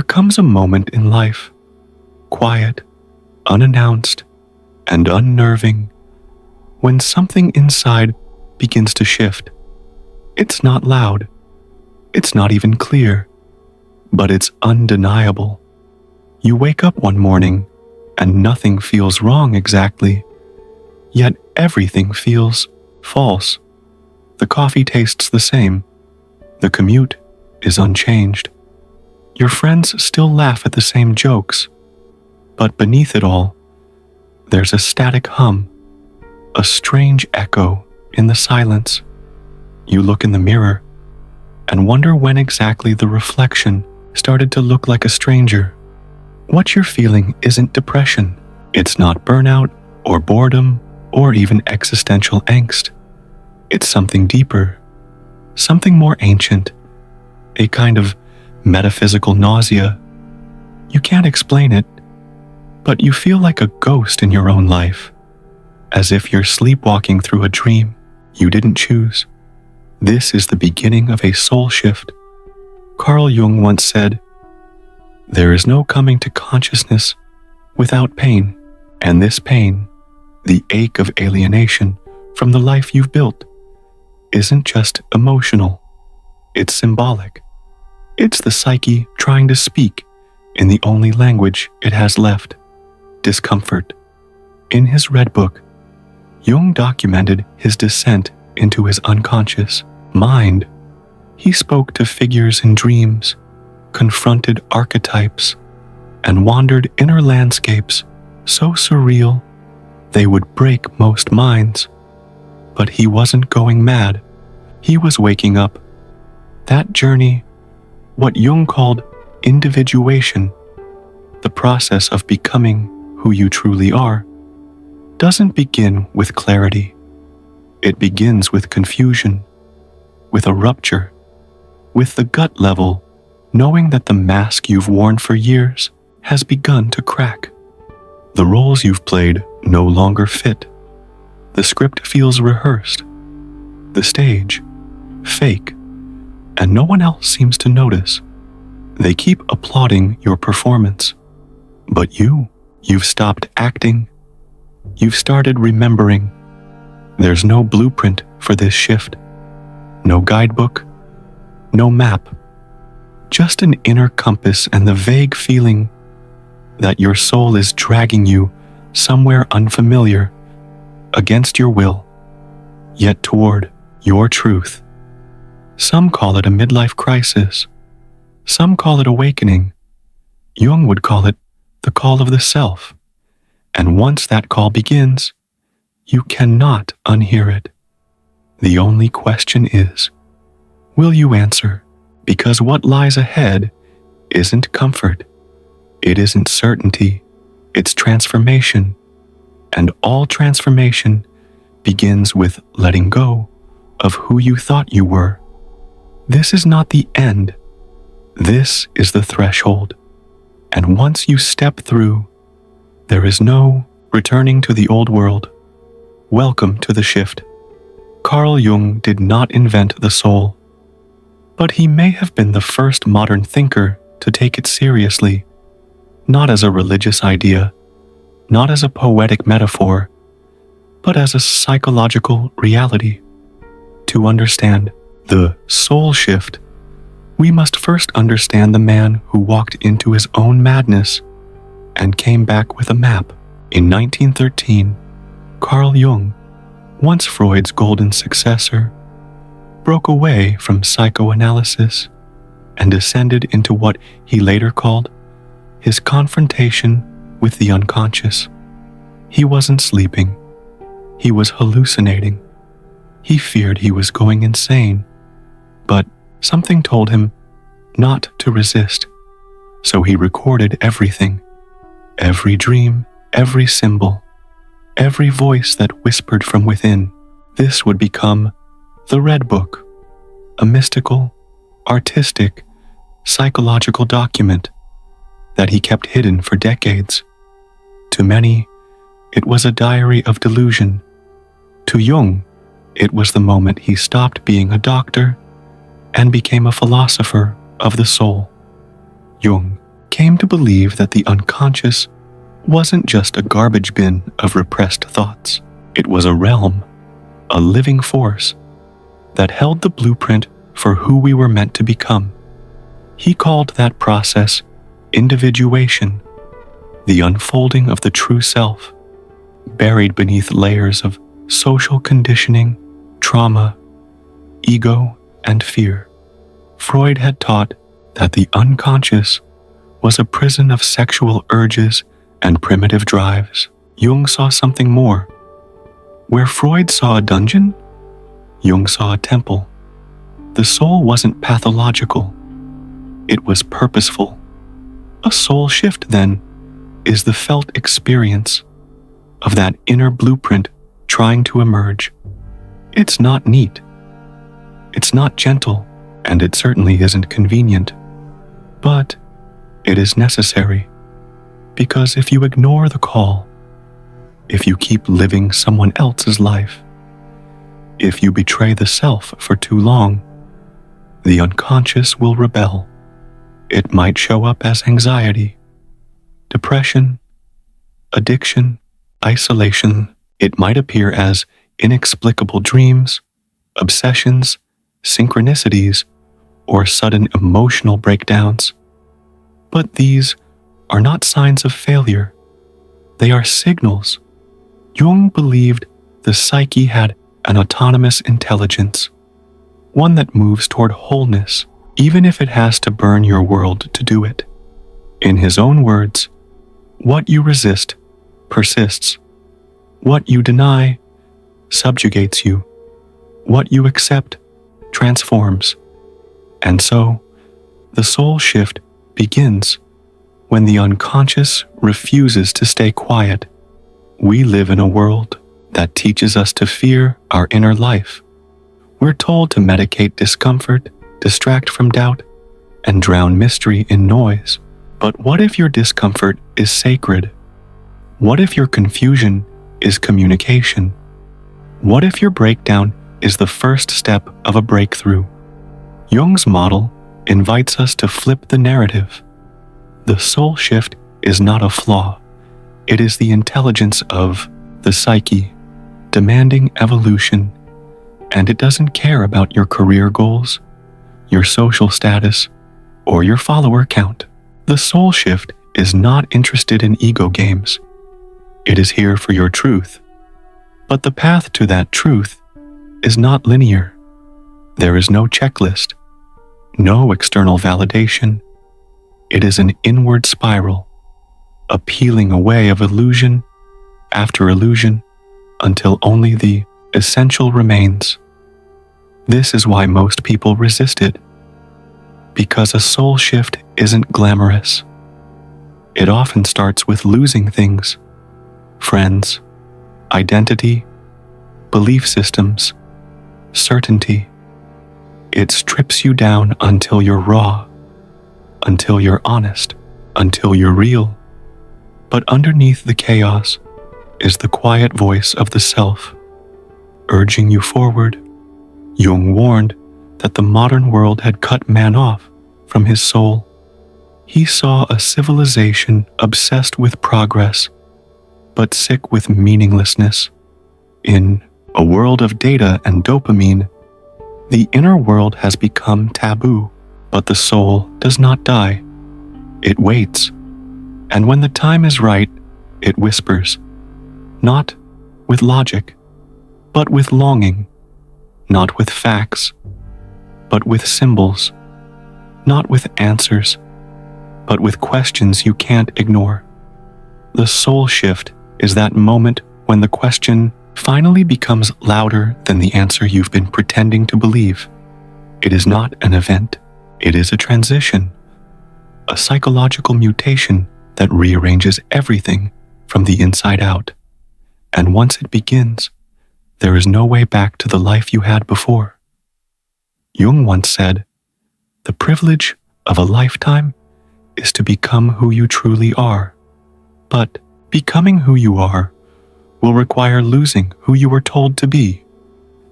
comes a moment in life, quiet, unannounced, and unnerving, when something inside begins to shift. It's not loud, it's not even clear, but it's undeniable. You wake up one morning and nothing feels wrong exactly, yet everything feels false. The coffee tastes the same. The commute is unchanged. Your friends still laugh at the same jokes, but beneath it all, there's a static hum, a strange echo in the silence. You look in the mirror and wonder when exactly the reflection started to look like a stranger. What you're feeling isn't depression. It's not burnout or boredom or even existential angst. It's something deeper, something more ancient, a kind of metaphysical nausea. You can't explain it, but you feel like a ghost in your own life, as if you're sleepwalking through a dream you didn't choose. This is the beginning of a soul shift. Carl Jung once said, "There is no coming to consciousness without pain, and this pain, the ache of alienation from the life you've built, isn't just emotional, it's symbolic. It's the psyche trying to speak in the only language it has left, discomfort." In his Red Book, Jung documented his descent into his unconscious mind. He spoke to figures in dreams, confronted archetypes, and wandered inner landscapes so surreal they would break most minds. But he wasn't going mad. He was waking up. That journey, what Jung called individuation, the process of becoming who you truly are, doesn't begin with clarity. It begins with confusion, with a rupture, with the gut level, knowing that the mask you've worn for years has begun to crack. The roles you've played no longer fit. The script feels rehearsed. The stage, fake, and no one else seems to notice. They keep applauding your performance. But you've stopped acting. You've started remembering. There's no blueprint for this shift. No guidebook, no map. Just an inner compass and the vague feeling that your soul is dragging you somewhere unfamiliar, against your will, yet toward your truth. Some call it a midlife crisis. Some call it awakening. Jung would call it the call of the self. And once that call begins, you cannot unhear it. The only question is, will you answer? Because what lies ahead isn't comfort. It isn't certainty. It's transformation. And all transformation begins with letting go of who you thought you were. This is not the end. This is the threshold. And once you step through, there is no returning to the old world. Welcome to the shift. Carl Jung did not invent the soul, but he may have been the first modern thinker to take it seriously, not as a religious idea, not as a poetic metaphor, but as a psychological reality. To understand the soul shift, we must first understand the man who walked into his own madness and came back with a map. In 1913, Carl Jung, once Freud's golden successor, broke away from psychoanalysis and descended into what he later called his confrontation with the unconscious. He wasn't sleeping. He was hallucinating. He feared he was going insane, but something told him not to resist. So he recorded everything, every dream, every symbol, every voice that whispered from within. This would become the Red Book, a mystical, artistic, psychological document that he kept hidden for decades. To many, it was a diary of delusion. To Jung, it was the moment he stopped being a doctor and became a philosopher of the soul. Jung, came to believe that the unconscious wasn't just a garbage bin of repressed thoughts. It was a realm, a living force that held the blueprint for who we were meant to become. He called that process individuation, the unfolding of the true self, buried beneath layers of social conditioning, trauma, ego, and fear. Freud had taught that the unconscious was a prison of sexual urges and primitive drives. Jung saw something more. Where Freud saw a dungeon, Jung saw a temple. The soul wasn't pathological. It was purposeful. A soul shift, then, is the felt experience of that inner blueprint trying to emerge. It's not neat. It's not gentle, and it certainly isn't convenient. But it is necessary, because if you ignore the call, if you keep living someone else's life, if you betray the self for too long, the unconscious will rebel. It might show up as anxiety, depression, addiction, isolation. It might appear as inexplicable dreams, obsessions, synchronicities, or sudden emotional breakdowns. But these are not signs of failure. They are signals. Jung believed the psyche had an autonomous intelligence, one that moves toward wholeness, even if it has to burn your world to do it. In his own words, what you resist persists. What you deny subjugates you. What you accept transforms. And so, the soul shift begins when the unconscious refuses to stay quiet. We live in a world that teaches us to fear our inner life. We're told to medicate discomfort, distract from doubt, and drown mystery in noise. But what if your discomfort is sacred? What if your confusion is communication? What if your breakdown is the first step of a breakthrough? Jung's model invites us to flip the narrative. The soul shift is not a flaw. It is the intelligence of the psyche, demanding evolution, and it doesn't care about your career goals, your social status, or your follower count. The soul shift is not interested in ego games. It is here for your truth. But the path to that truth is not linear. There is no checklist, no external validation. It is an inward spiral, a peeling away of illusion after illusion until only the essential remains. This is why most people resist it, because a soul shift isn't glamorous. It often starts with losing things: friends, identity, belief systems, certainty. It strips you down until you're raw, until you're honest, until you're real. But underneath the chaos is the quiet voice of the self, urging you forward. Jung warned that the modern world had cut man off from his soul. He saw a civilization obsessed with progress, but sick with meaninglessness. In a world of data and dopamine, the inner world has become taboo, but the soul does not die. It waits, and when the time is right, it whispers, not with logic, but with longing, not with facts, but with symbols, not with answers, but with questions you can't ignore. The soul shift is that moment when the question finally becomes louder than the answer you've been pretending to believe. It is not an event, it is a transition, a psychological mutation that rearranges everything from the inside out. And once it begins, there is no way back to the life you had before. Jung once said, "The privilege of a lifetime is to become who you truly are. But becoming who you are will require losing who you were told to be."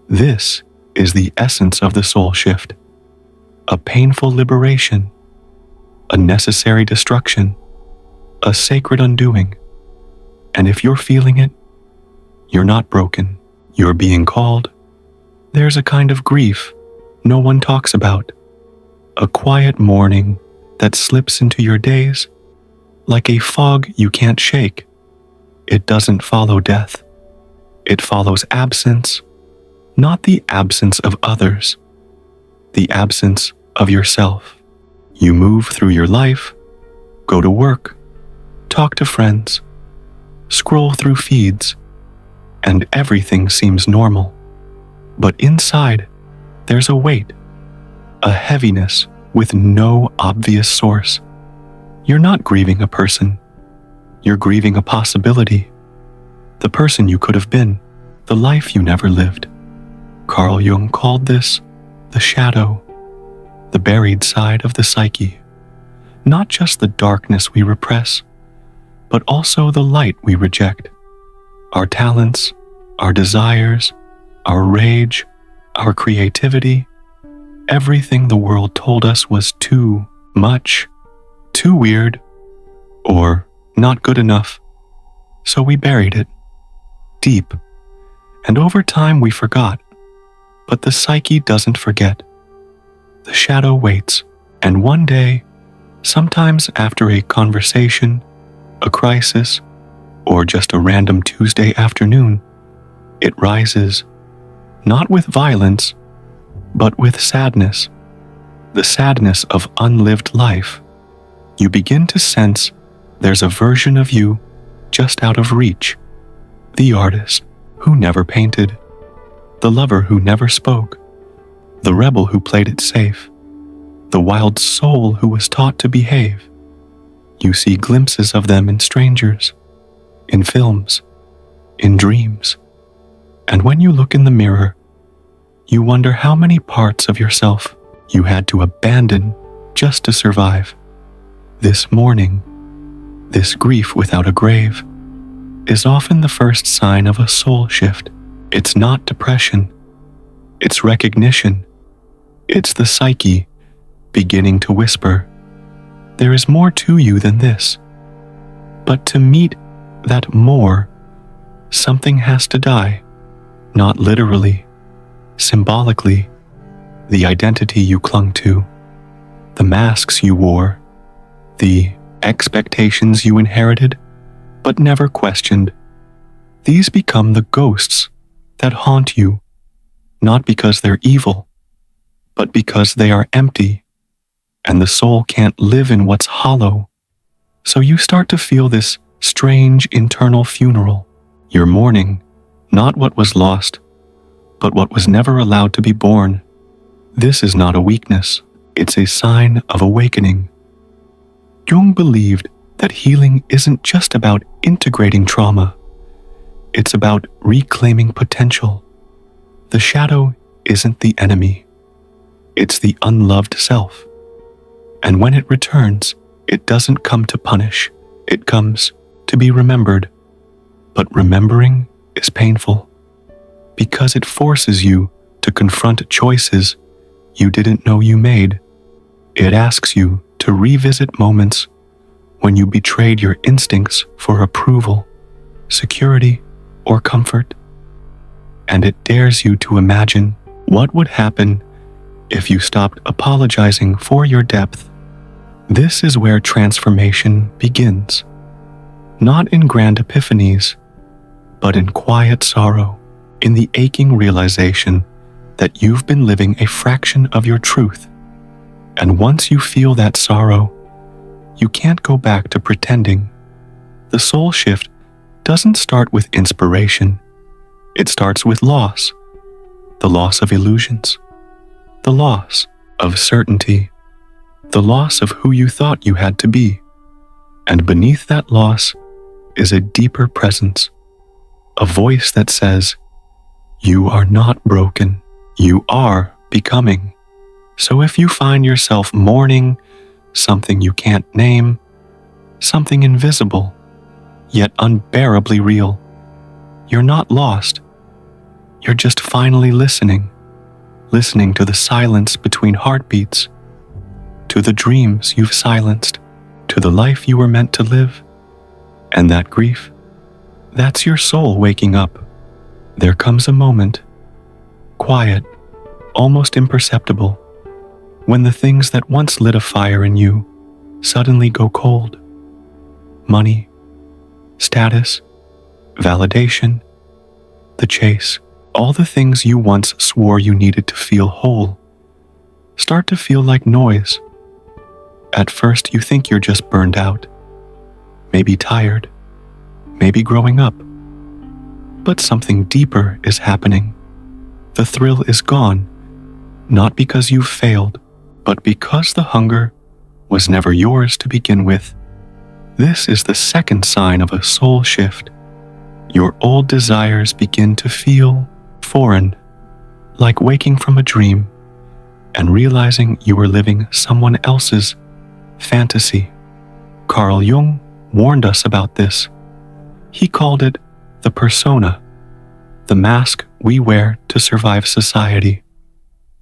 This is the essence of the soul shift, a painful liberation, a necessary destruction, a sacred undoing. And if you're feeling it, you're not broken. You're being called. There's a kind of grief no one talks about, a quiet mourning that slips into your days like a fog you can't shake. It doesn't follow death. It follows absence, not the absence of others, the absence of yourself. You move through your life, go to work, talk to friends, scroll through feeds, and everything seems normal. But inside, there's a weight, a heaviness with no obvious source. You're not grieving a person. You're grieving a possibility. The person you could have been, the life you never lived. Carl Jung called this the shadow, the buried side of the psyche. Not just the darkness we repress, but also the light we reject. Our talents, our desires, our rage, our creativity, everything the world told us was too much, too weird, or not good enough. So we buried it, deep, and over time we forgot. But the psyche doesn't forget. The shadow waits, and one day, sometimes after a conversation, a crisis, or just a random Tuesday afternoon, it rises, not with violence, but with sadness, the sadness of unlived life. You begin to sense there's a version of you just out of reach, the artist who never painted, the lover who never spoke, the rebel who played it safe, the wild soul who was taught to behave. You see glimpses of them in strangers, in films, in dreams. And when you look in the mirror, you wonder how many parts of yourself you had to abandon just to survive. This mourning, this grief without a grave, is often the first sign of a soul shift. It's not depression. It's recognition. It's the psyche beginning to whisper, there is more to you than this. But to meet that more, something has to die. Not literally, symbolically, the identity you clung to, the masks you wore, the expectations you inherited but never questioned. These become the ghosts that haunt you, not because they're evil, but because they are empty, and the soul can't live in what's hollow. So you start to feel this strange internal funeral. You're mourning not what was lost, but what was never allowed to be born. This is not a weakness, it's a sign of awakening. Jung believed that healing isn't just about integrating trauma, it's about reclaiming potential. The shadow isn't the enemy, it's the unloved self. And when it returns, it doesn't come to punish, it comes to be remembered. But remembering is painful, because it forces you to confront choices you didn't know you made. It asks you to revisit moments when you betrayed your instincts for approval, security, or comfort. And it dares you to imagine what would happen if you stopped apologizing for your depth. This is where transformation begins, not in grand epiphanies, but in quiet sorrow, in the aching realization that you've been living a fraction of your truth. And once you feel that sorrow, you can't go back to pretending. The soul shift doesn't start with inspiration. It starts with loss. The loss of illusions. The loss of certainty. The loss of who you thought you had to be. And beneath that loss is a deeper presence. A voice that says, you are not broken. You are becoming. So if you find yourself mourning something you can't name, something invisible, yet unbearably real, you're not lost. You're just finally listening to the silence between heartbeats, to to the dreams you've silenced, to the life you were meant to live. And that grief, that's your soul waking up. There comes a moment, quiet, almost imperceptible, when the things that once lit a fire in you suddenly go cold. Money, status, validation, the chase, all the things you once swore you needed to feel whole, start to feel like noise. At first you think you're just burned out, maybe tired, maybe growing up. But something deeper is happening. The thrill is gone, not because you've failed, but because the hunger was never yours to begin with. This is the second sign of a soul shift. Your old desires begin to feel foreign, like waking from a dream and realizing you were living someone else's fantasy. Carl Jung warned us about this. He called it the persona, the mask we wear to survive society.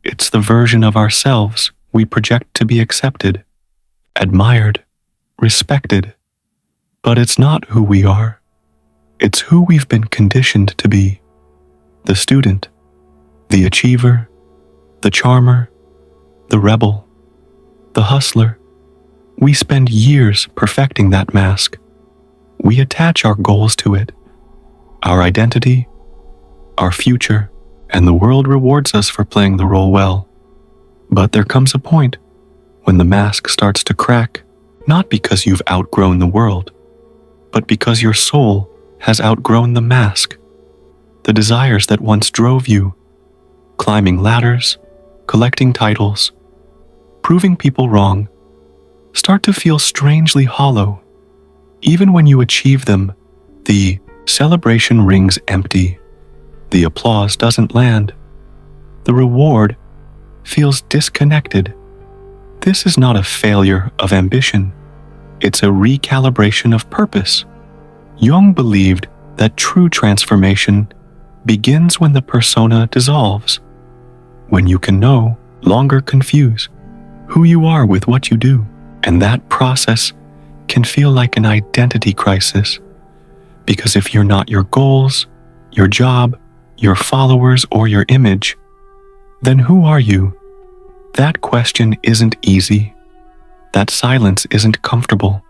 It's the version of ourselves we project to be accepted, admired, respected. But it's not who we are. It's who we've been conditioned to be. The student, the achiever, the charmer, the rebel, the hustler. We spend years perfecting that mask. We attach our goals to it, our identity, our future, and the world rewards us for playing the role well. But there comes a point when the mask starts to crack, not because you've outgrown the world, but because your soul has outgrown the mask. The desires that once drove you, climbing ladders, collecting titles, proving people wrong, start to feel strangely hollow. Even when you achieve them, the celebration rings empty. The applause doesn't land. The reward feels disconnected. This is not a failure of ambition. It's a recalibration of purpose. Jung believed that true transformation begins when the persona dissolves, when you can no longer confuse who you are with what you do. And that process can feel like an identity crisis, because if you're not your goals, your job, your followers, or your image, then who are you? That question isn't easy. That silence isn't comfortable.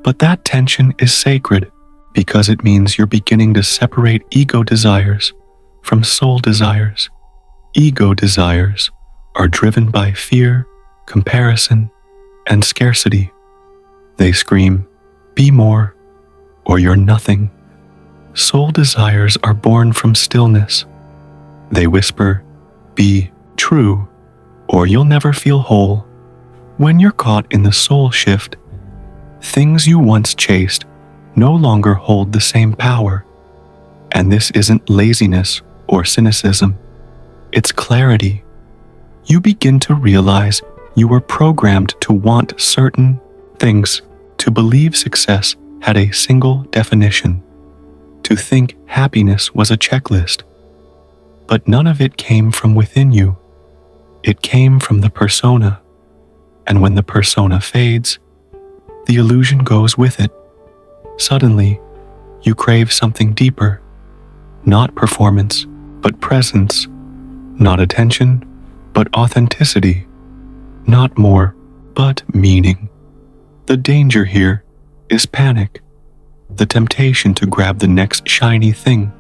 But that tension is sacred, because it means you're beginning to separate ego desires from soul desires. Ego desires are driven by fear, comparison, and scarcity. They scream, "Be more," or "You're nothing." Soul desires are born from stillness. They whisper, "Be true," or "You'll never feel whole." When you're caught in the soul shift, things you once chased no longer hold the same power. And this isn't laziness or cynicism. It's clarity. You begin to realize you were programmed to want certain things, to believe success had a single definition, to think happiness was a checklist. But none of it came from within you. It came from the persona. And when the persona fades, the illusion goes with it. Suddenly, you crave something deeper, not performance, but presence, not attention, but authenticity, not more, but meaning. The danger here is panic, the temptation to grab the next shiny thing,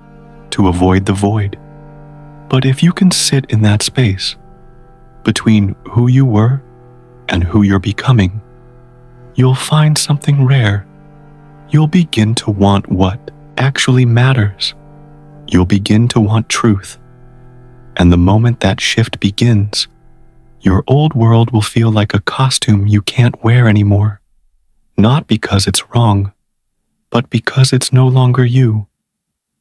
to avoid the void. But if you can sit in that space, between who you were and who you're becoming, you'll find something rare. You'll begin to want what actually matters. You'll begin to want truth. And the moment that shift begins, your old world will feel like a costume you can't wear anymore. Not because it's wrong, but because it's no longer you.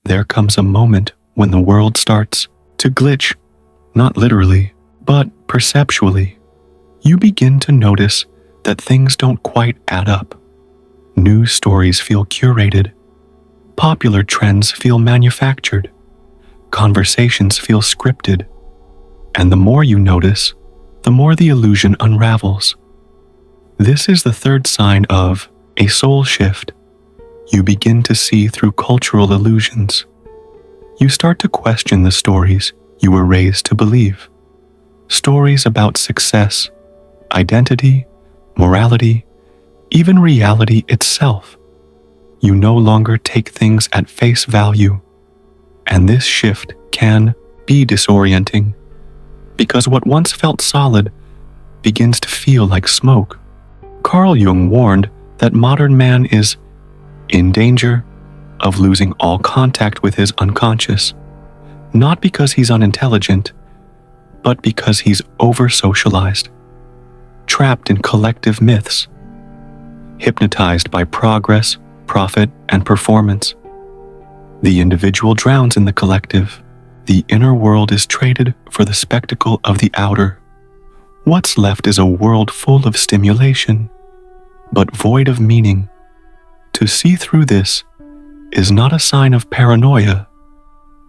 There comes a moment when the world starts to glitch, not literally, but perceptually. You begin to notice that things don't quite add up. News stories feel curated. Popular trends feel manufactured. Conversations feel scripted. And the more you notice, the more the illusion unravels. This is the third sign of a soul shift. You begin to see through cultural illusions. You start to question the stories you were raised to believe. Stories about success, identity, morality, even reality itself. You no longer take things at face value, and this shift can be disorienting because what once felt solid begins to feel like smoke. Carl Jung warned that modern man is in danger of losing all contact with his unconscious, not because he's unintelligent, but because he's over-socialized, trapped in collective myths, hypnotized by progress, profit, and performance. The individual drowns in the collective. The inner world is traded for the spectacle of the outer. What's left is a world full of stimulation, but void of meaning. To see through this is not a sign of paranoia.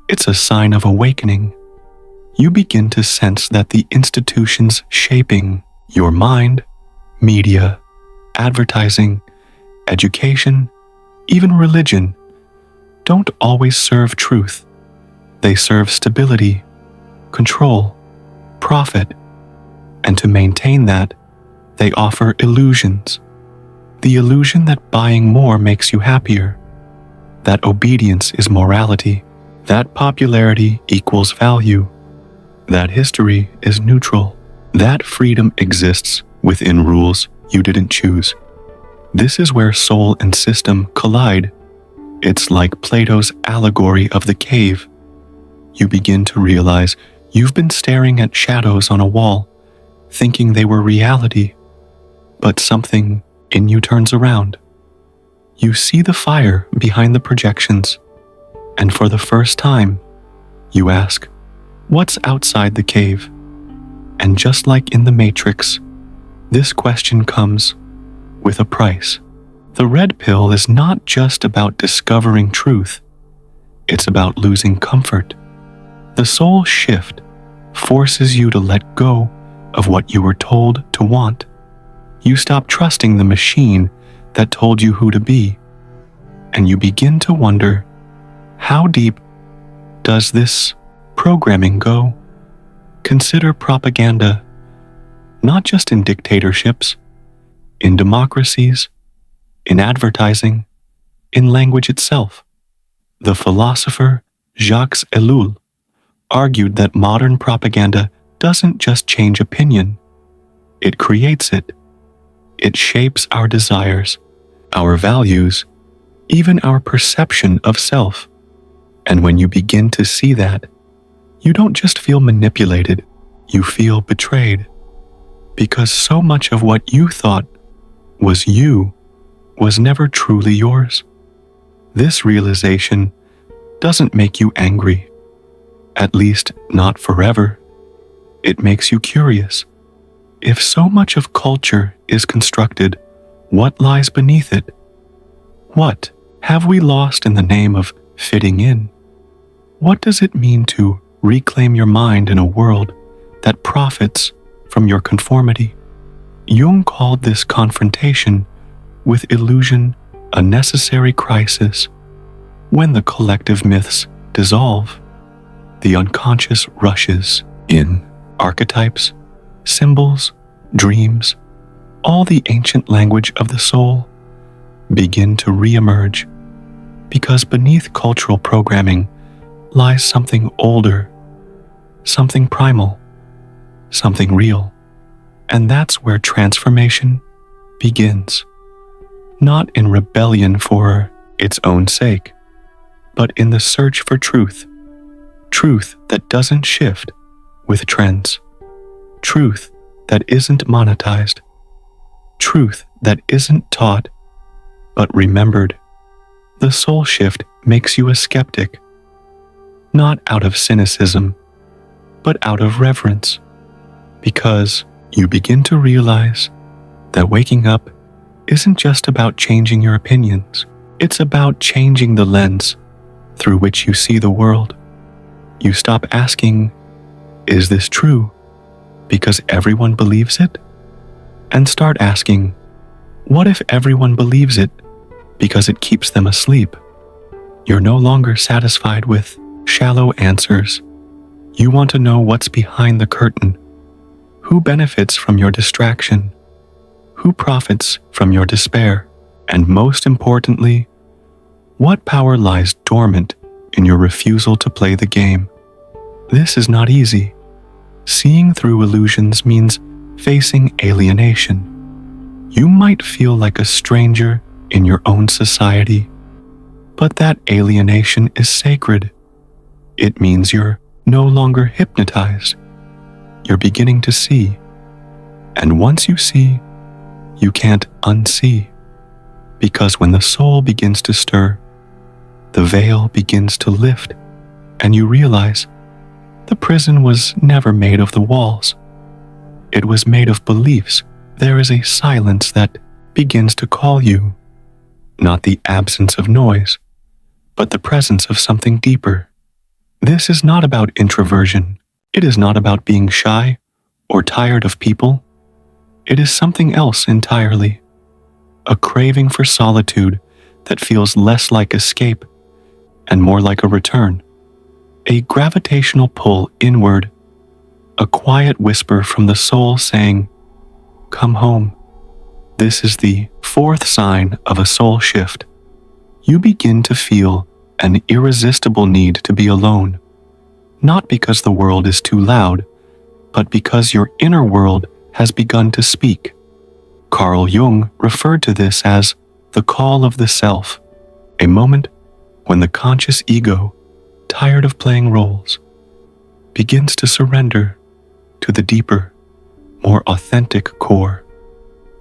It's a sign of awakening. You begin to sense that the institutions shaping your mind, media, advertising, education, even religion, don't always serve truth. They serve stability, control, profit, and to maintain that, they offer illusions. The illusion that buying more makes you happier, that obedience is morality, that popularity equals value, that history is neutral, that freedom exists within rules you didn't choose. This is where soul and system collide. It's like Plato's allegory of the cave. You begin to realize you've been staring at shadows on a wall, thinking they were reality, but something in you turns around. You see the fire behind the projections, and for the first time, you ask, what's outside the cave? And just like in the Matrix, this question comes with a price. The red pill is not just about discovering truth, it's about losing comfort. The soul shift forces you to let go of what you were told to want. You stop trusting the machine that told you who to be, and you begin to wonder, how deep does this programming go? Consider propaganda, not just in dictatorships, in democracies, in advertising, in language itself. The philosopher Jacques Ellul argued that modern propaganda doesn't just change opinion, it creates it. It shapes our desires, our values, even our perception of self. And when you begin to see that, you don't just feel manipulated, you feel betrayed. Because so much of what you thought was you was never truly yours. This realization doesn't make you angry, at least not forever. It makes you curious. If so much of culture is constructed, what lies beneath it? What have we lost in the name of fitting in? What does it mean to reclaim your mind in a world that profits from your conformity? Jung called this confrontation with illusion a necessary crisis. When the collective myths dissolve, the unconscious rushes in. Archetypes, symbols, dreams, all the ancient language of the soul begin to re-emerge, because beneath cultural programming lies something older, something primal, something real. And that's where transformation begins. Not in rebellion for its own sake, but in the search for truth. Truth that doesn't shift with trends. Truth that isn't monetized. Truth that isn't taught, but remembered. The soul shift makes you a skeptic, not out of cynicism, but out of reverence, because you begin to realize that waking up isn't just about changing your opinions. It's about changing the lens through which you see the world. You stop asking, is this true? Because everyone believes it? and start asking, what if everyone believes it because it keeps them asleep? You're no longer satisfied with shallow answers. You want to know what's behind the curtain. Who benefits from your distraction? Who profits from your despair? And most importantly, what power lies dormant in your refusal to play the game? This is not easy. Seeing through illusions means facing alienation. You might feel like a stranger in your own society, but that alienation is sacred. It means you're no longer hypnotized. You're beginning to see. And once you see, you can't unsee. Because when the soul begins to stir, the veil begins to lift, and you realize the prison was never made of the walls. It was made of beliefs. There is a silence that begins to call you. Not the absence of noise, but the presence of something deeper. This is not about introversion. It is not about being shy or tired of people. It is something else entirely. A craving for solitude that feels less like escape and more like a return. A gravitational pull inward. A quiet whisper from the soul saying, "Come home." This is the fourth sign of a soul shift. You begin to feel an irresistible need to be alone, not because the world is too loud, but because your inner world has begun to speak. Carl Jung referred to this as the call of the self, a moment when the conscious ego, tired of playing roles, begins to surrender to the deeper, more authentic core.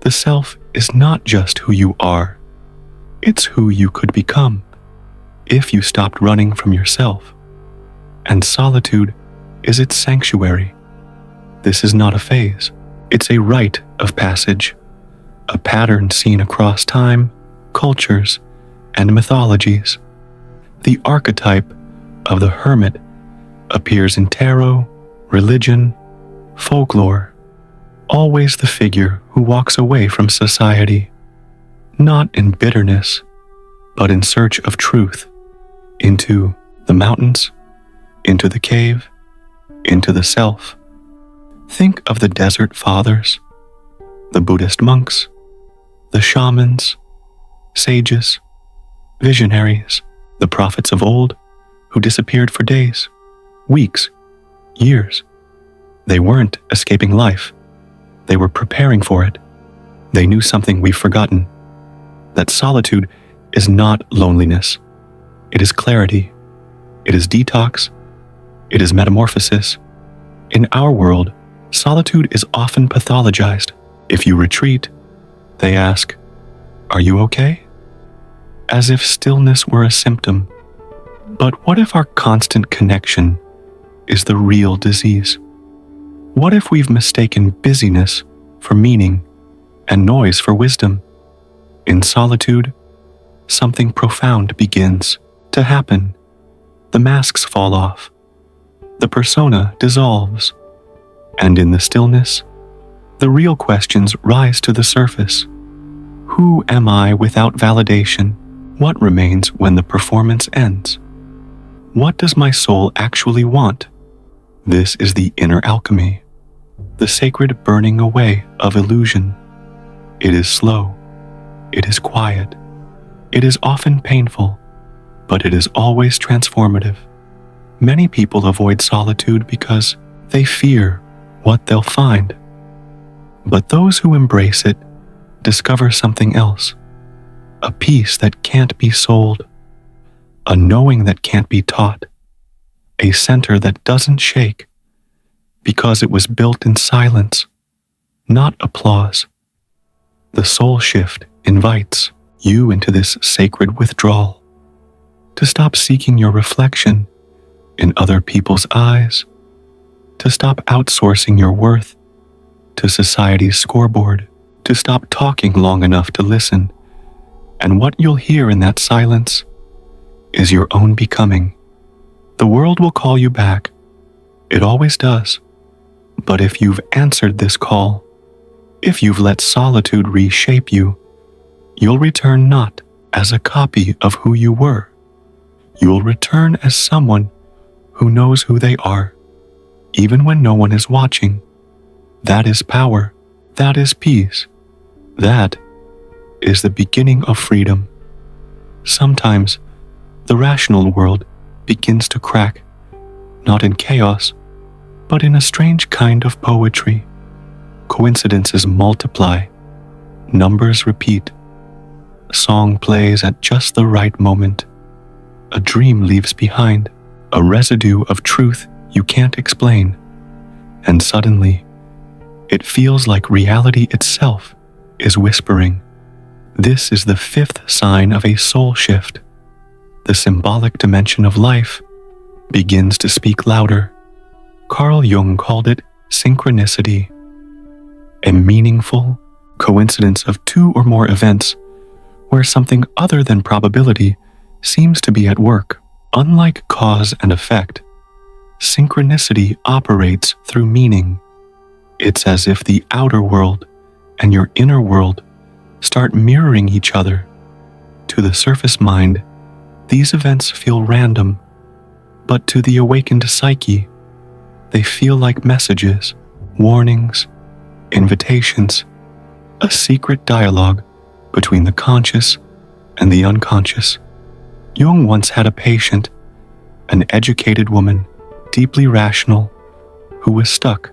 The self is not just who you are, it's who you could become if you stopped running from yourself. And solitude is its sanctuary. This is not a phase, it's a rite of passage, a pattern seen across time, cultures, and mythologies. The archetype of the hermit appears in tarot, religion, folklore, always the figure who walks away from society, not in bitterness, but in search of truth, into the mountains, into the cave, into the self. Think of the desert fathers, the Buddhist monks, the shamans, sages, visionaries, the prophets of old who disappeared for days, weeks, years. They weren't escaping life. They were preparing for it. They knew something we've forgotten, that solitude is not loneliness. It is clarity. It is detox. It is metamorphosis. In our world, solitude is often pathologized. If you retreat, they ask, "Are you okay?" As if stillness were a symptom. But what if our constant connection is the real disease? What if we've mistaken busyness for meaning and noise for wisdom? In solitude, something profound begins to happen. The masks fall off. The persona dissolves. And in the stillness, the real questions rise to the surface. Who am I without validation? What remains when the performance ends? What does my soul actually want? This is the inner alchemy, the sacred burning away of illusion. It is slow. It is quiet. It is often painful, but it is always transformative. Many people avoid solitude because they fear what they'll find. But those who embrace it discover something else, a peace that can't be sold, a knowing that can't be taught, a center that doesn't shake because it was built in silence, not applause. The soul shift invites you into this sacred withdrawal, to stop seeking your reflection in other people's eyes, to stop outsourcing your worth to society's scoreboard, to stop talking long enough to listen. And what you'll hear in that silence is your own becoming. The world will call you back. It always does. But if you've answered this call, If you've let solitude reshape you, you'll return not as a copy of who you were. You'll return as someone who knows who they are, even when no one is watching. That is power. That is peace. That is the beginning of freedom. Sometimes the rational world begins to crack, not in chaos, but in a strange kind of poetry. Coincidences multiply, numbers repeat, song plays at just the right moment, a dream leaves behind a residue of truth you can't explain, and suddenly it feels like reality itself is whispering. This is the fifth sign of a soul shift. The symbolic dimension of life begins to speak louder. Carl Jung called it synchronicity, a meaningful coincidence of two or more events where something other than probability seems to be at work. Unlike cause and effect, synchronicity operates through meaning. It's as if the outer world and your inner world start mirroring each other. To the surface mind, these events feel random, but to the awakened psyche, they feel like messages, warnings, invitations, a secret dialogue between the conscious and the unconscious. Jung once had a patient, an educated woman, deeply rational, who was stuck.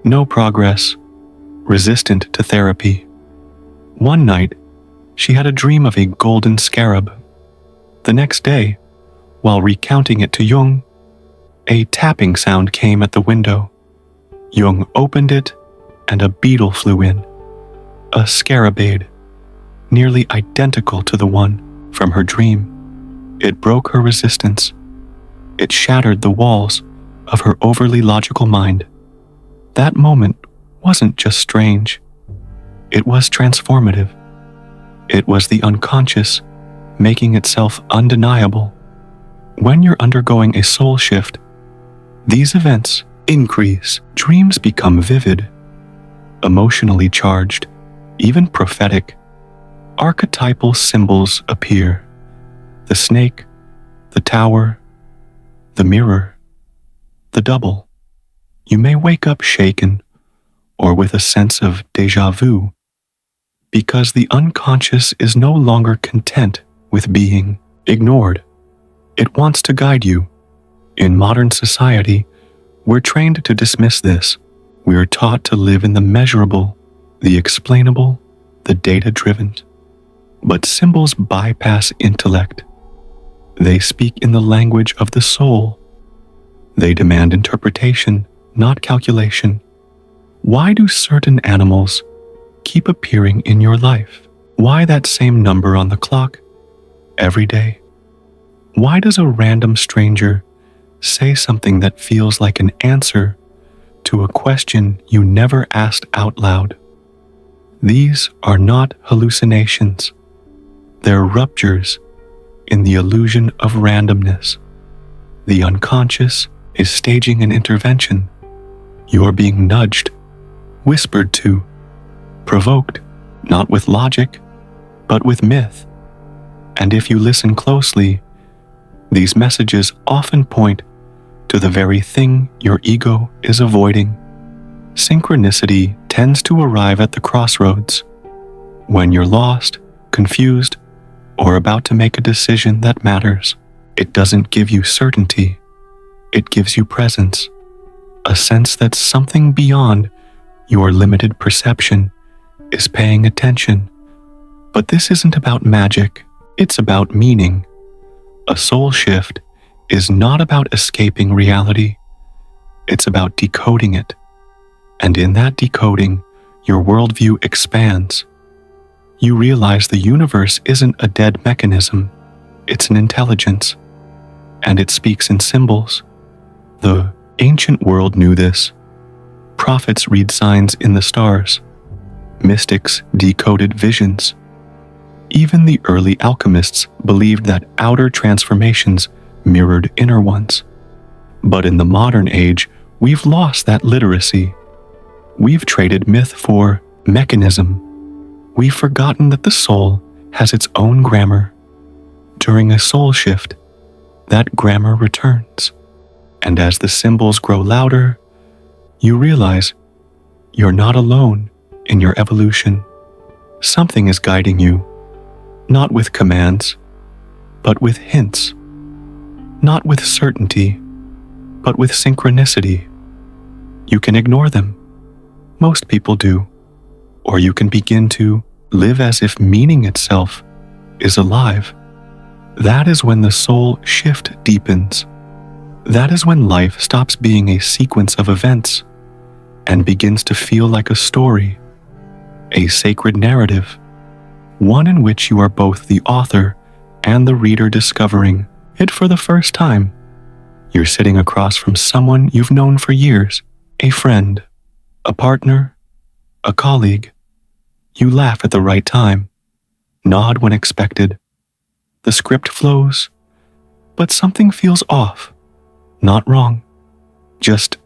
No progress, resistant to therapy. One night, she had a dream of a golden scarab. The next day, while recounting it to Jung, a tapping sound came at the window. Jung opened it, and a beetle flew in, a scarabade, nearly identical to the one from her dream. It broke her resistance. It shattered the walls of her overly logical mind. That moment wasn't just strange. It was transformative. It was the unconscious making itself undeniable. When you're undergoing a soul shift, these events increase. Dreams become vivid, emotionally charged, even prophetic. Archetypal symbols appear. The snake, the tower, the mirror, the double. You may wake up shaken or with a sense of déjà vu, because the unconscious is no longer content with being ignored. It wants to guide you. In modern society, we're trained to dismiss this. We're taught to live in the measurable, the explainable, the data-driven. But symbols bypass intellect. They speak in the language of the soul. They demand interpretation, not calculation. Why do certain animals keep appearing in your life? Why that same number on the clock every day? Why does a random stranger say something that feels like an answer to a question you never asked out loud? These are not hallucinations. They're ruptures in the illusion of randomness. The unconscious is staging an intervention. You're being nudged, whispered to, provoked, not with logic, but with myth. And if you listen closely, these messages often point to the very thing your ego is avoiding. Synchronicity tends to arrive at the crossroads, when you're lost, confused, or about to make a decision that matters. It doesn't give you certainty. It gives you presence, a sense that something beyond your limited perception is paying attention. But this isn't about magic. It's about meaning. A soul shift is not about escaping reality. It's about decoding it. And in that decoding, your worldview expands. You realize the universe isn't a dead mechanism. It's an intelligence. And it speaks in symbols. The ancient world knew this. Prophets read signs in the stars. Mystics decoded visions. Even the early alchemists believed that outer transformations mirrored inner ones. But in the modern age, we've lost that literacy. We've traded myth for mechanism, we've forgotten that the soul has its own grammar. During a soul shift, that grammar returns, and as the symbols grow louder, you realize you're not alone in your evolution. Something is guiding you, not with commands, but with hints, not with certainty, but with synchronicity. You can ignore them. Most people do. Or you can begin to live as if meaning itself is alive. That is when the soul shift deepens. That is when life stops being a sequence of events and begins to feel like a story, a sacred narrative, one in which you are both the author and the reader discovering it for the first time. You're sitting across from someone you've known for years, a friend, a partner, a colleague. You laugh at the right time, nod when expected. The script flows, but something feels off. Not wrong, just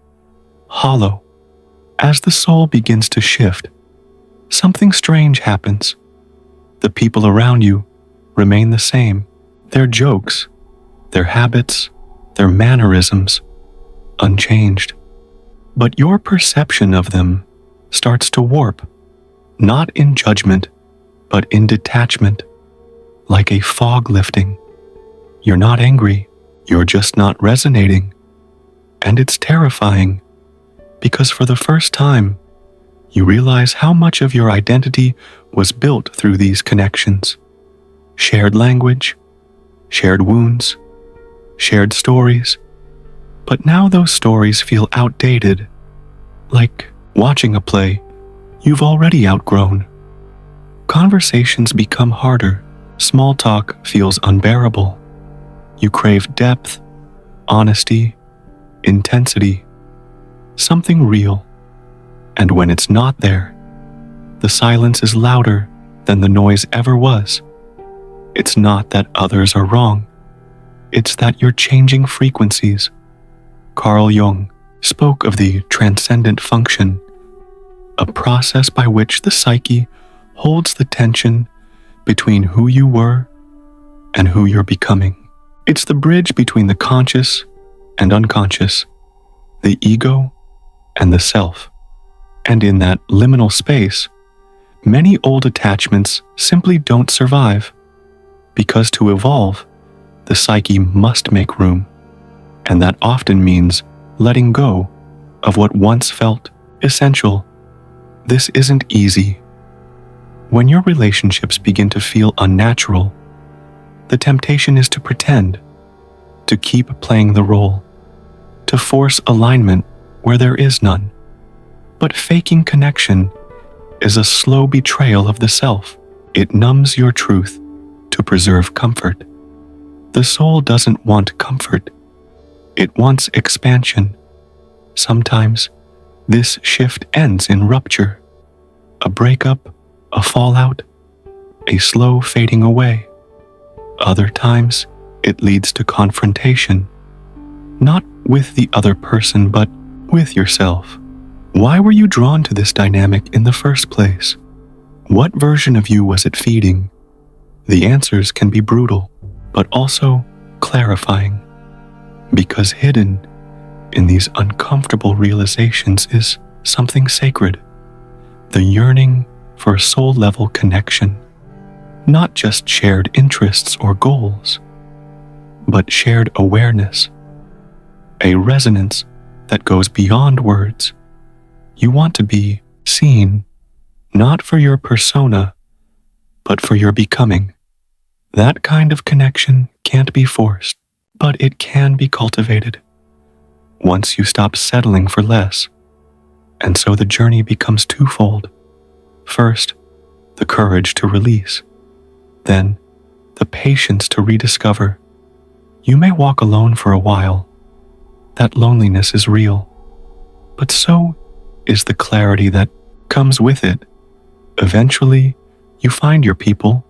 hollow. As the soul begins to shift, something strange happens. The people around you remain the same. Their jokes, their habits, their mannerisms, unchanged. But your perception of them starts to warp, not in judgment, but in detachment, like a fog lifting. You're not angry, you're just not resonating. And it's terrifying, because for the first time, you realize how much of your identity was built through these connections. Shared language, shared wounds, shared stories. But now those stories feel outdated, like watching a play you've already outgrown. Conversations become harder. Small talk feels unbearable. You crave depth, honesty, intensity, something real. And when it's not there, the silence is louder than the noise ever was. It's not that others are wrong. It's that you're changing frequencies. Carl Jung spoke of the transcendent function, a process by which the psyche holds the tension between who you were and who you're becoming. It's the bridge between the conscious and unconscious, the ego and the self. And in that liminal space, many old attachments simply don't survive, because to evolve, the psyche must make room, and that often means letting go of what once felt essential. This isn't easy. When your relationships begin to feel unnatural, the temptation is to pretend, to keep playing the role, to force alignment where there is none. But faking connection is a slow betrayal of the self. It numbs your truth to preserve comfort. The soul doesn't want comfort. It wants expansion. Sometimes this shift ends in rupture, a breakup, a fallout, a slow fading away. Other times, it leads to confrontation, not with the other person, but with yourself. Why were you drawn to this dynamic in the first place? What version of you was it feeding? The answers can be brutal, but also clarifying, because hidden in these uncomfortable realizations is something sacred, the yearning for soul-level connection, not just shared interests or goals, but shared awareness, a resonance that goes beyond words. You want to be seen, not for your persona, but for your becoming. That kind of connection can't be forced, but it can be cultivated once you stop settling for less. And so the journey becomes twofold. First, the courage to release. Then, the patience to rediscover. You may walk alone for a while. That loneliness is real. But so is the clarity that comes with it. Eventually, you find your people,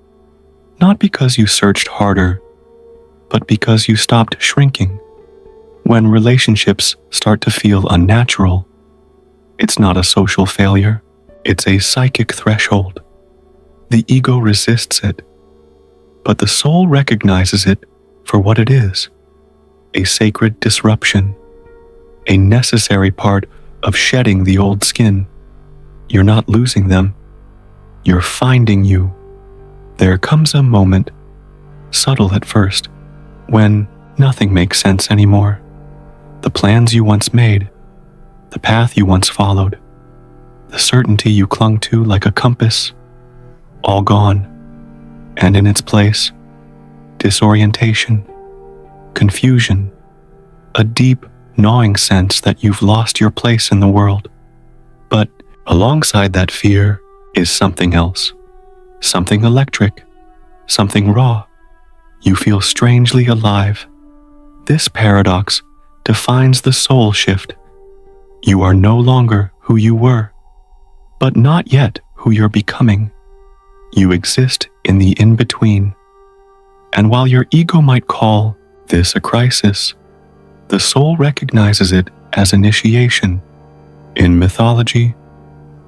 not because you searched harder, but because you stopped shrinking. When relationships start to feel unnatural, it's not a social failure. It's a psychic threshold. The ego resists it, but the soul recognizes it for what it is, a sacred disruption, a necessary part of shedding the old skin. You're not losing them, you're finding you. There comes a moment, subtle at first, when nothing makes sense anymore. The plans you once made, the path you once followed, the certainty you clung to like a compass, all gone. And in its place, disorientation, confusion, a deep, gnawing sense that you've lost your place in the world. But alongside that fear is something else, something electric, something raw. You feel strangely alive. This paradox defines the soul shift. You are no longer who you were, but not yet who you're becoming. You exist in the in-between. And while your ego might call this a crisis, the soul recognizes it as initiation. In mythology,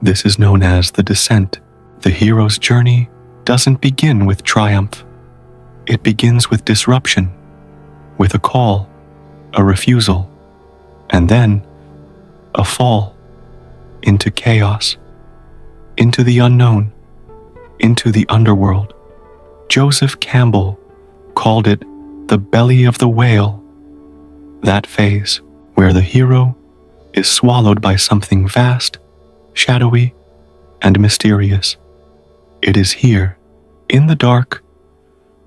this is known as the descent. The hero's journey doesn't begin with triumph. It begins with disruption, with a call, a refusal, and then a fall into chaos, into the unknown, into the underworld. Joseph Campbell called it the belly of the whale, that phase where the hero is swallowed by something vast, shadowy, and mysterious. It is here, in the dark,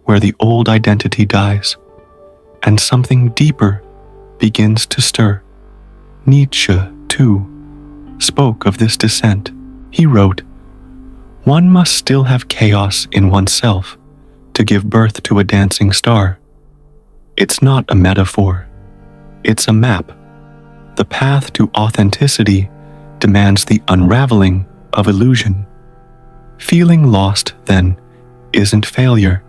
where the old identity dies, and something deeper begins to stir. Nietzsche, too, spoke of this descent. He wrote, "One must still have chaos in oneself to give birth to a dancing star." It's not a metaphor. It's a map. The path to authenticity demands the unraveling of illusion. Feeling lost, then, isn't failure.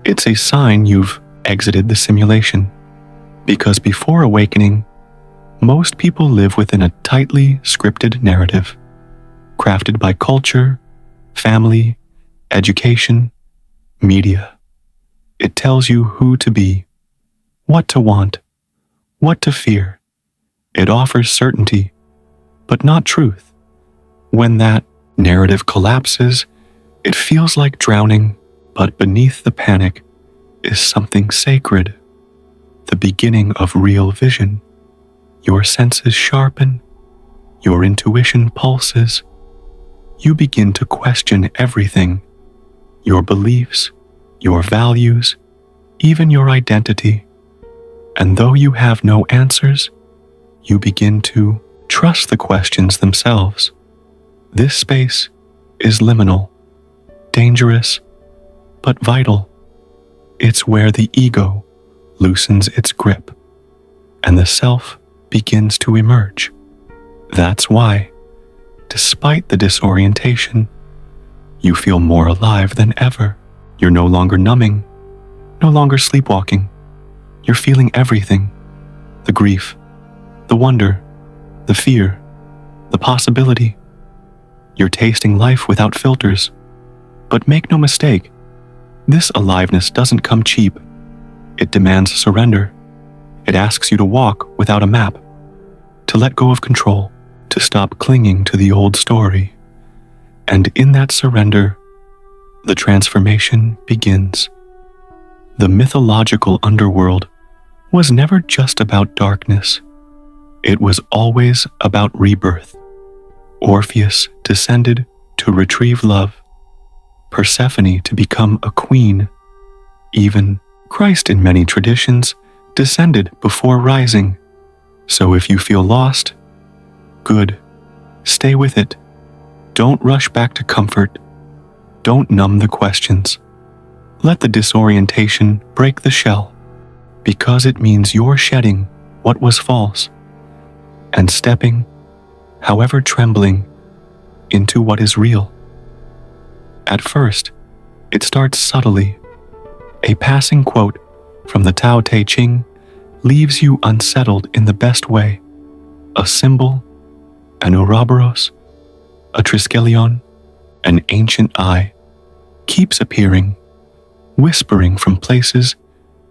It's a sign you've exited the simulation. Because before awakening, most people live within a tightly scripted narrative, crafted by culture, family, education, media. It tells you who to be, what to want, what to fear. It offers certainty, but not truth. When that narrative collapses, it feels like drowning, but beneath the panic is something sacred, the beginning of real vision. Your senses sharpen, your intuition pulses. You begin to question everything, your beliefs, your values, even your identity. And though you have no answers, you begin to trust the questions themselves. This space is liminal, dangerous, but vital. It's where the ego loosens its grip, and the self begins to emerge. That's why, despite the disorientation, you feel more alive than ever. You're no longer numbing, no longer sleepwalking. You're feeling everything: the grief, the wonder, the fear, the possibility. You're tasting life without filters. But make no mistake, this aliveness doesn't come cheap. It demands surrender. It asks you to walk without a map, to let go of control, to stop clinging to the old story. And in that surrender, the transformation begins. The mythological underworld was never just about darkness. It was always about rebirth. Orpheus descended to retrieve love, Persephone to become a queen. Even Christ in many traditions descended before rising. So if you feel lost, good, stay with it. Don't rush back to comfort. Don't numb the questions. Let the disorientation break the shell, because it means you're shedding what was false and stepping, however trembling, into what is real. At first, it starts subtly. A passing quote from the Tao Te Ching leaves you unsettled in the best way. A symbol, an Ouroboros, a triskelion, an ancient eye, keeps appearing, whispering from places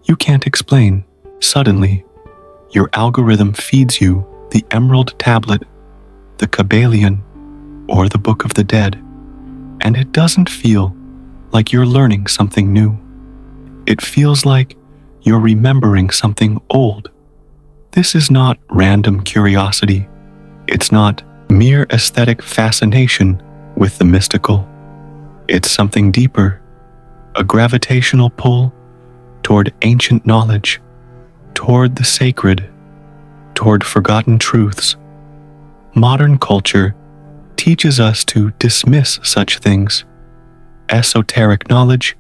you can't explain. Suddenly, your algorithm feeds you the Emerald Tablet, the Kabbalion, or the Book of the Dead, and it doesn't feel like you're learning something new. It feels like you're remembering something old. This is not random curiosity. It's not mere aesthetic fascination with the mystical. It's something deeper, a gravitational pull toward ancient knowledge, toward the sacred, toward forgotten truths. Modern culture teaches us to dismiss such things. Esoteric knowledge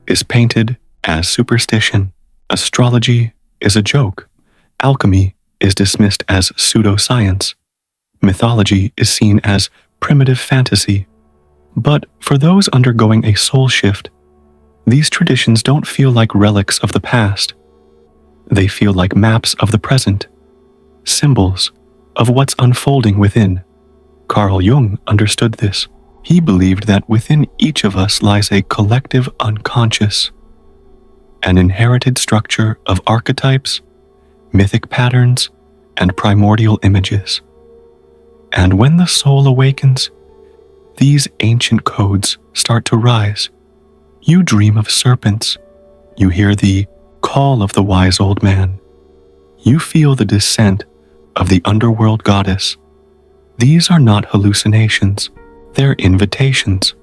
is painted as superstition. Astrology is a joke. Alchemy is dismissed as pseudoscience. Mythology is seen as primitive fantasy. But for those undergoing a soul shift, these traditions don't feel like relics of the past. They feel like maps of the present, symbols of what's unfolding within. Carl Jung understood this. He believed that within each of us lies a collective unconscious, an inherited structure of archetypes, mythic patterns, and primordial images. And when the soul awakens, these ancient codes start to rise. You dream of serpents. You hear the call of the wise old man. You feel the descent of the underworld goddess. These are not hallucinations. They're invitations.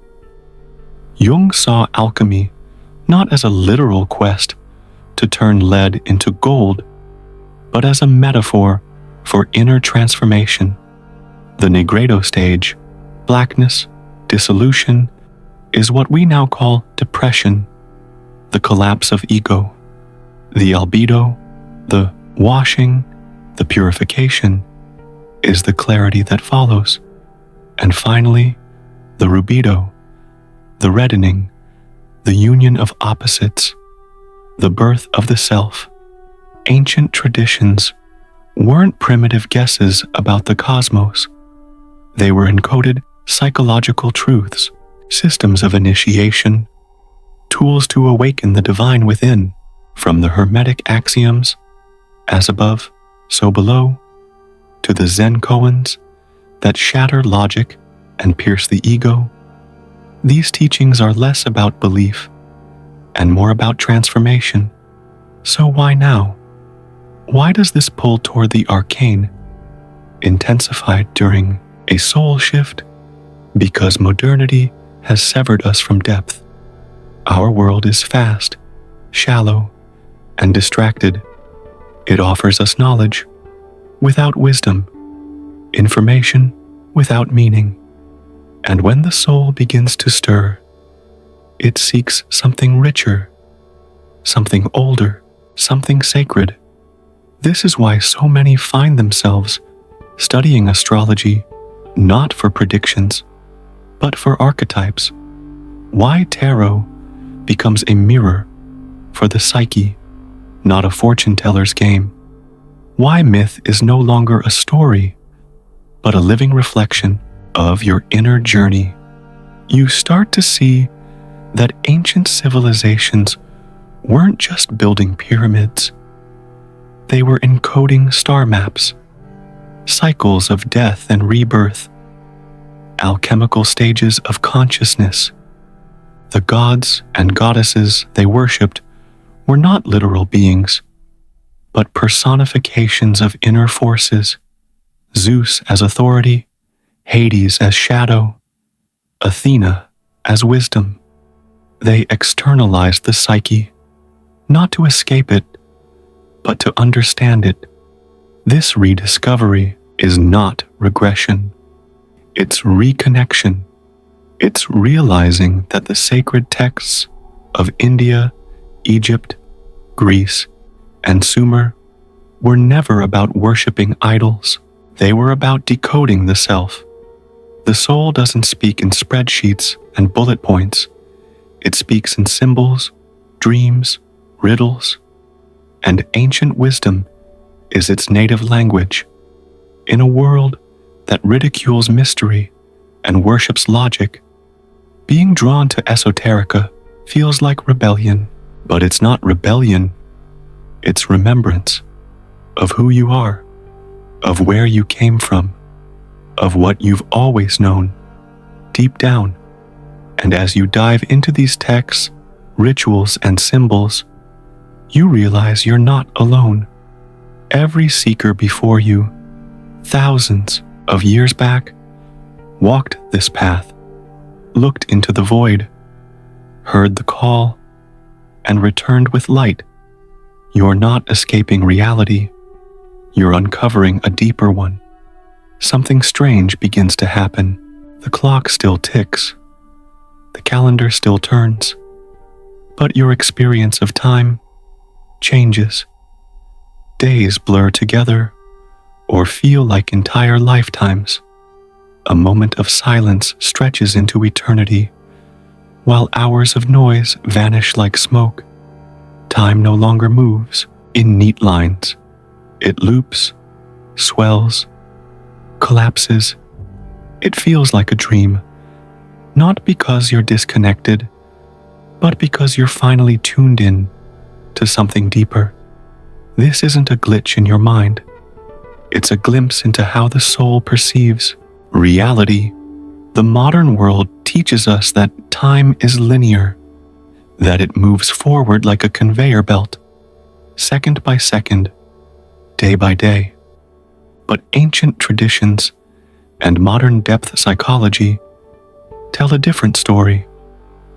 Jung saw alchemy not as a literal quest to turn lead into gold, but as a metaphor for inner transformation. The Negredo stage, blackness, dissolution, is what we now call depression, the collapse of ego. The albedo, the washing, the purification, is the clarity that follows. And finally, the rubedo, the reddening, the union of opposites, the birth of the self. Ancient traditions weren't primitive guesses about the cosmos. They were encoded psychological truths, systems of initiation, tools to awaken the divine within, from the Hermetic axioms, as above, so below, to the Zen koans that shatter logic and pierce the ego. These teachings are less about belief and more about transformation. So why now? Why does this pull toward the arcane intensify during a soul shift? Because modernity has severed us from depth. Our world is fast, shallow, and distracted. It offers us knowledge without wisdom, information without meaning. And when the soul begins to stir, it seeks something richer, something older, something sacred. This is why so many find themselves studying astrology not for predictions, but for archetypes. Why tarot becomes a mirror for the psyche, not a fortune teller's game. Why myth is no longer a story, but a living reflection of your inner journey. You start to see that ancient civilizations weren't just building pyramids. They were encoding star maps, cycles of death and rebirth, alchemical stages of consciousness. The gods and goddesses they worshipped were not literal beings, but personifications of inner forces. Zeus as authority, Hades as shadow, Athena as wisdom. They externalized the psyche, not to escape it, but to understand it. This rediscovery is not regression. It's reconnection. It's realizing that the sacred texts of India, Egypt, Greece, and Sumer were never about worshiping idols. They were about decoding the self. The soul doesn't speak in spreadsheets and bullet points. It speaks in symbols, dreams, riddles, and ancient wisdom is its native language. In a world that ridicules mystery, and worships logic. Being drawn to esoterica feels like rebellion, but it's not rebellion. It's remembrance of who you are, of where you came from, of what you've always known, deep down. And as you dive into these texts, rituals, and symbols, you realize you're not alone. Every seeker before you, thousands of years back, walked this path, looked into the void, heard the call, and returned with light. You're not escaping reality. You're uncovering a deeper one. Something strange begins to happen. The clock still ticks. The calendar still turns. But your experience of time changes. Days blur together or feel like entire lifetimes. A moment of silence stretches into eternity, while hours of noise vanish like smoke. Time no longer moves in neat lines. It loops, swells, collapses. It feels like a dream, not because you're disconnected, but because you're finally tuned in to something deeper. This isn't a glitch in your mind. It's a glimpse into how the soul perceives reality. The modern world teaches us that time is linear, that it moves forward like a conveyor belt, second by second, day by day. But ancient traditions and modern depth psychology tell a different story.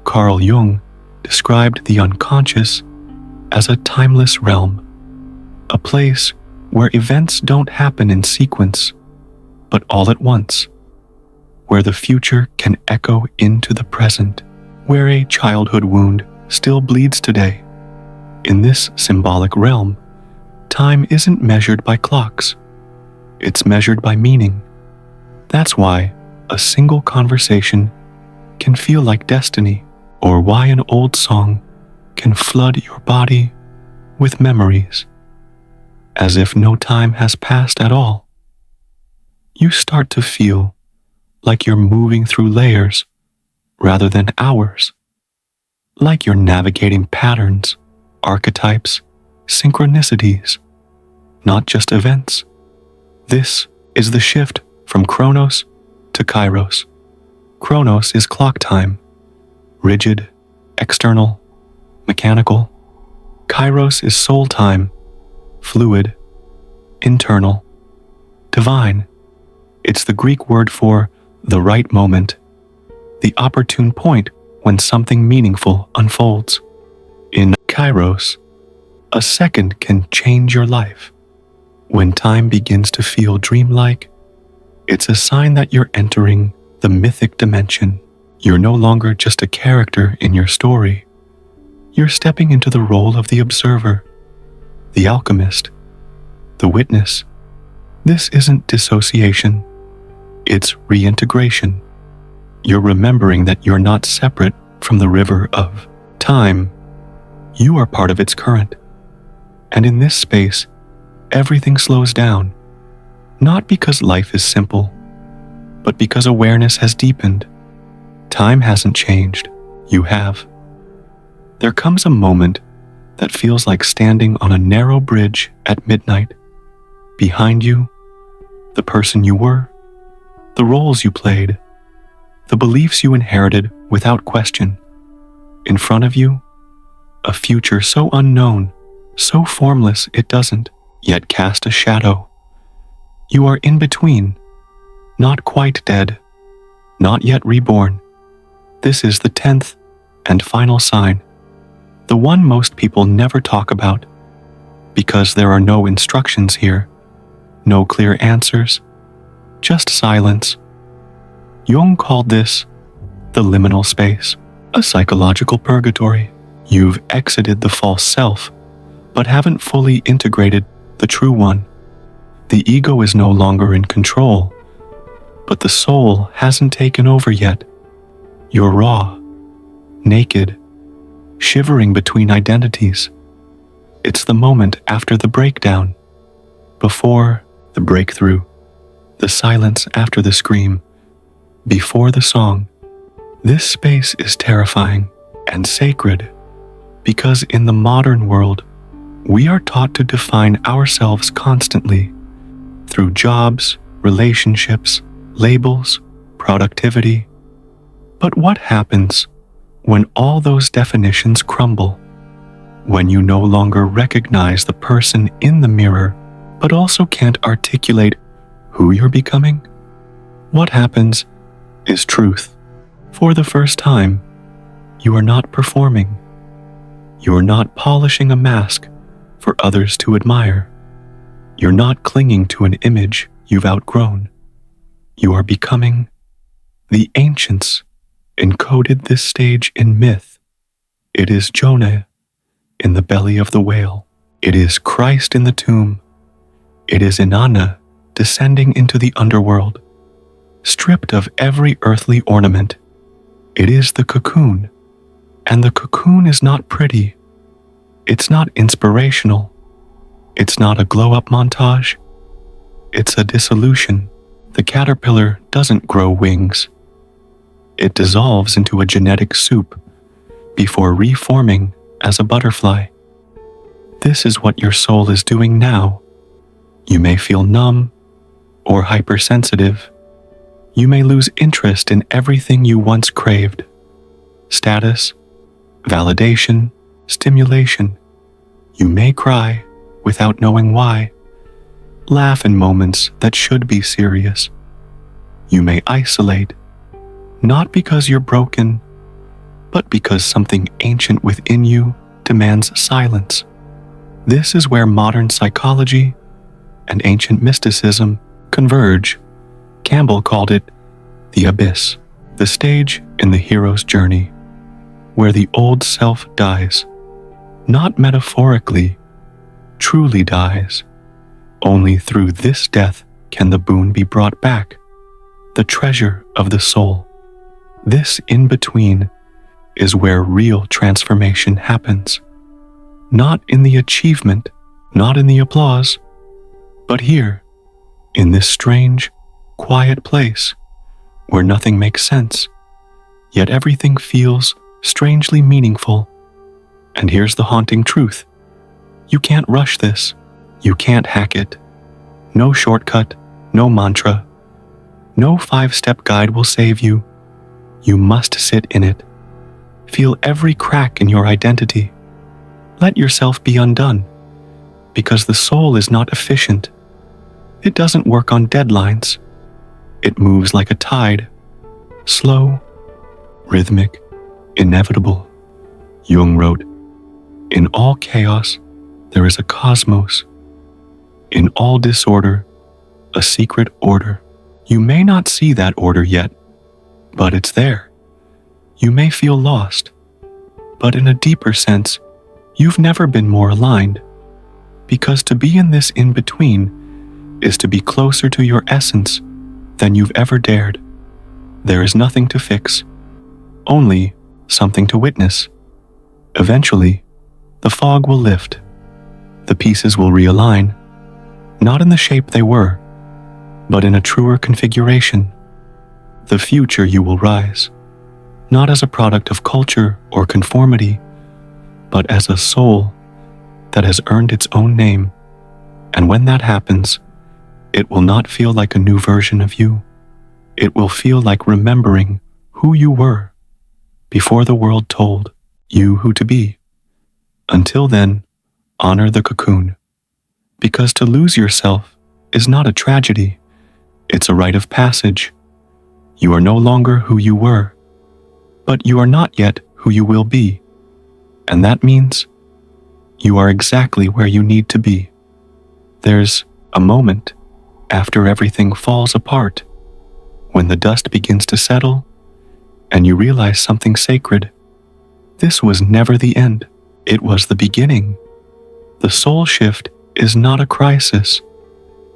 Carl Jung described the unconscious as a timeless realm, a place where events don't happen in sequence, but all at once, where the future can echo into the present, where a childhood wound still bleeds today. In this symbolic realm, time isn't measured by clocks. It's measured by meaning. That's why a single conversation can feel like destiny, or why an old song can flood your body with memories, as if no time has passed at all. You start to feel like you're moving through layers rather than hours, like you're navigating patterns, archetypes, synchronicities, not just events. This is the shift from Chronos to Kairos. Chronos is clock time, rigid, external, mechanical. Kairos is soul time, fluid, internal, divine. It's the Greek word for the right moment, the opportune point when something meaningful unfolds. In Kairos, a second can change your life. When time begins to feel dreamlike, it's a sign that you're entering the mythic dimension. You're no longer just a character in your story. You're stepping into the role of the observer, the alchemist, the witness. This isn't dissociation. It's reintegration. You're remembering that you're not separate from the river of time. You are part of its current. And in this space, everything slows down, not because life is simple, but because awareness has deepened. Time hasn't changed. You have. There comes a moment that feels like standing on a narrow bridge at midnight. Behind you, the person you were, the roles you played, the beliefs you inherited without question. In front of you, a future so unknown, so formless it doesn't yet cast a shadow. You are in between, not quite dead, not yet reborn. This is the 10th and final sign, the one most people never talk about, because there are no instructions here, no clear answers, just silence. Jung called this the liminal space, a psychological purgatory. You've exited the false self, but haven't fully integrated the true one. The ego is no longer in control, but the soul hasn't taken over yet. You're raw, naked, shivering between identities. It's the moment after the breakdown, before the breakthrough, the silence after the scream. before the song. This space is terrifying and sacred because in the modern world, we are taught to define ourselves constantly through jobs, relationships, labels, productivity. But what happens when all those definitions crumble? When you no longer recognize the person in the mirror, but also can't articulate who you're becoming? What happens is truth. For the first time, you are not performing. You are not polishing a mask for others to admire. You're not clinging to an image you've outgrown. You are becoming. The ancients encoded this stage in myth. It is Jonah in the belly of the whale. It is Christ in the tomb. It is Inanna descending into the underworld, stripped of every earthly ornament. It is the cocoon, and the cocoon is not pretty. It's not inspirational. It's not a glow-up montage. It's a dissolution. The caterpillar doesn't grow wings. It dissolves into a genetic soup before reforming as a butterfly. This is what your soul is doing now. You may feel numb or hypersensitive. You may lose interest in everything you once craved. Status, validation, stimulation. You may cry without knowing why. Laugh in moments that should be serious. You may isolate, not because you're broken, but because something ancient within you demands silence. This is where modern psychology and ancient mysticism converge. Campbell called it the abyss, the stage in the hero's journey, where the old self dies, not metaphorically, truly dies. Only through this death can the boon be brought back, the treasure of the soul. This in-between is where real transformation happens. Not in the achievement, not in the applause, but here, in this strange, quiet place where nothing makes sense, yet everything feels strangely meaningful. And here's the haunting truth. You can't rush this. You can't hack it. No shortcut, no mantra. No 5-step guide will save you. You must sit in it. Feel every crack in your identity. Let yourself be undone, because the soul is not efficient. It doesn't work on deadlines. It moves like a tide, slow, rhythmic, inevitable. Jung wrote, "In all chaos, there is a cosmos. In all disorder, a secret order. You may not see that order yet, but it's there. You may feel lost, but in a deeper sense, you've never been more aligned. Because to be in this in-between is to be closer to your essence than you've ever dared. There is nothing to fix, only something to witness. Eventually, the fog will lift. The pieces will realign, not in the shape they were, but in a truer configuration. The future you will rise, not as a product of culture or conformity, but as a soul that has earned its own name. And when that happens, it will not feel like a new version of you. It will feel like remembering who you were before the world told you who to be. Until then, honor the cocoon. Because to lose yourself is not a tragedy, it's a rite of passage. You are no longer who you were, but you are not yet who you will be. And that means you are exactly where you need to be. There's a moment after everything falls apart, when the dust begins to settle and you realize something sacred. This was never the end. It was the beginning. The soul shift is not a crisis.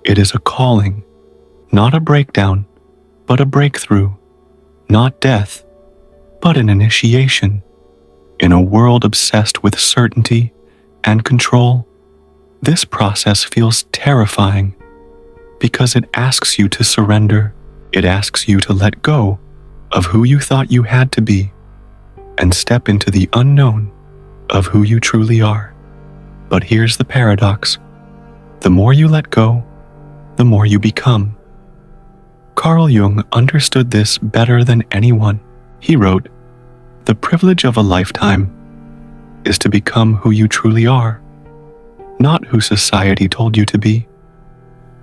It is a calling, not a breakdown, but a breakthrough. Not death, but an initiation. In a world obsessed with certainty and control, this process feels terrifying because it asks you to surrender. It asks you to let go of who you thought you had to be and step into the unknown of who you truly are. But here's the paradox. The more you let go, the more you become. Carl Jung understood this better than anyone. He wrote, "The privilege of a lifetime is to become who you truly are, not who society told you to be,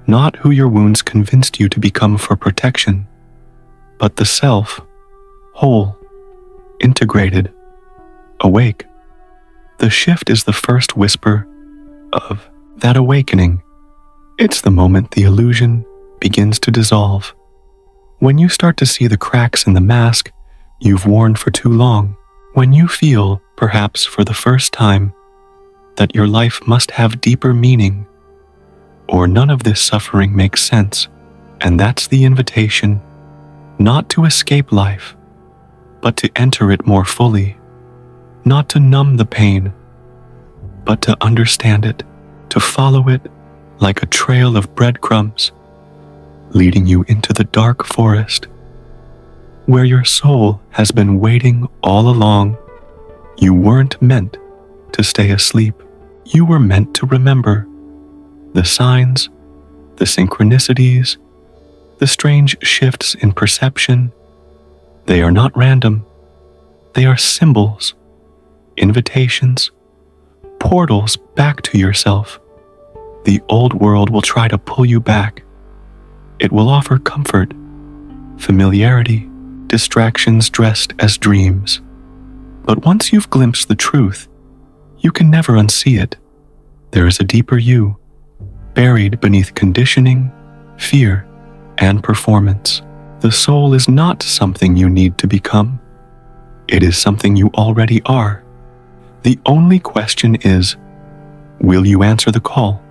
not who your wounds convinced you to become for protection, but the self, whole, integrated, awake." The shift is the first whisper of that awakening. It's the moment the illusion begins to dissolve. When you start to see the cracks in the mask you've worn for too long, when you feel, perhaps for the first time, that your life must have deeper meaning, or none of this suffering makes sense, and that's the invitation, not to escape life, but to enter it more fully, not to numb the pain, but to understand it, to follow it like a trail of breadcrumbs, leading you into the dark forest, where your soul has been waiting all along. You weren't meant to stay asleep. You were meant to remember the signs, the synchronicities, the strange shifts in perception. They are not random. They are symbols, invitations, portals back to yourself. The old world will try to pull you back. It will offer comfort, familiarity, distractions dressed as dreams. But once you've glimpsed the truth, you can never unsee it. There is a deeper you, buried beneath conditioning, fear, and performance. The soul is not something you need to become. It is something you already are. The only question is, will you answer the call?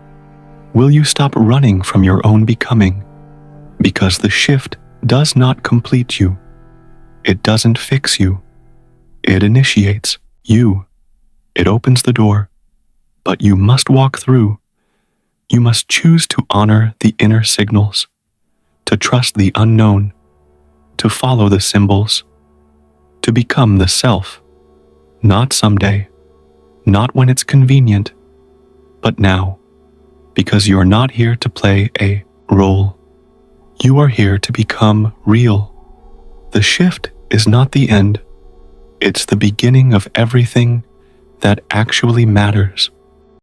Will you stop running from your own becoming? Because the shift does not complete you. It doesn't fix you. It initiates you. It opens the door. But you must walk through. You must choose to honor the inner signals, to trust the unknown, to follow the symbols, to become the self. Not someday, not when it's convenient, but now, because you're not here to play a role. You are here to become real. The shift is not the end. It's the beginning of everything that actually matters.